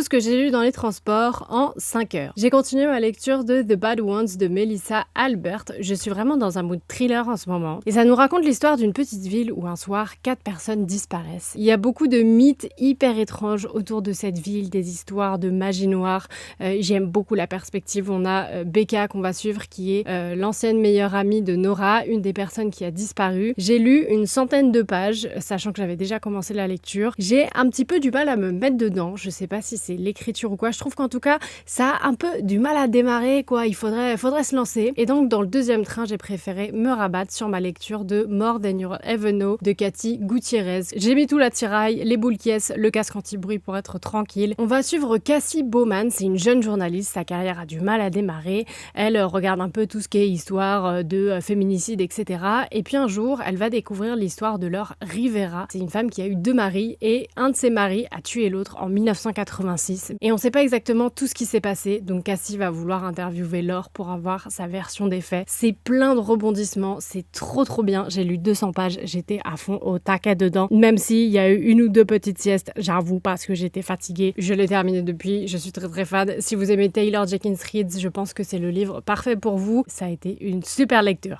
tout ce que j'ai lu dans les transports en 5 heures. J'ai continué ma lecture de The Bad Ones de Melissa Albert. Je suis vraiment dans un mood thriller en ce moment. Et ça nous raconte l'histoire d'une petite ville où un soir, 4 personnes disparaissent. Il y a beaucoup de mythes hyper étranges autour de cette ville, des histoires de magie noire. J'aime beaucoup la perspective. On a Becca qu'on va suivre qui est l'ancienne meilleure amie de Nora, une des personnes qui a disparu. J'ai lu une centaine de pages, sachant que j'avais déjà commencé la lecture. J'ai un petit peu du mal à me mettre dedans. Je sais pas si c'est l'écriture ou quoi. Je trouve qu'en tout cas, ça a un peu du mal à démarrer, quoi. Il faudrait se lancer. Et donc, dans le deuxième train, j'ai préféré me rabattre sur ma lecture de More Than You'll Ever Know de Cathy Gutiérrez. J'ai mis tout l'attirail, les boules qui le casque anti-bruit pour être tranquille. On va suivre Cassie Bowman. C'est une jeune journaliste. Sa carrière a du mal à démarrer. Elle regarde un peu tout ce qui est histoire de féminicide, etc. Et puis un jour, elle va découvrir l'histoire de Laure Rivera. C'est une femme qui a eu 2 maris et un de ses maris a tué l'autre en 1986. Et on sait pas exactement tout ce qui s'est passé, donc Cassie va vouloir interviewer Laure pour avoir sa version des faits. C'est plein de rebondissements, c'est trop bien. J'ai lu 200 pages, j'étais à fond au taquet dedans. Même s'il y a eu une ou deux petites siestes, j'avoue parce que j'étais fatiguée. Je l'ai terminé depuis, je suis très fan. Si vous aimez Taylor Jenkins Reid, je pense que c'est le livre parfait pour vous. Ça a été une super lecture.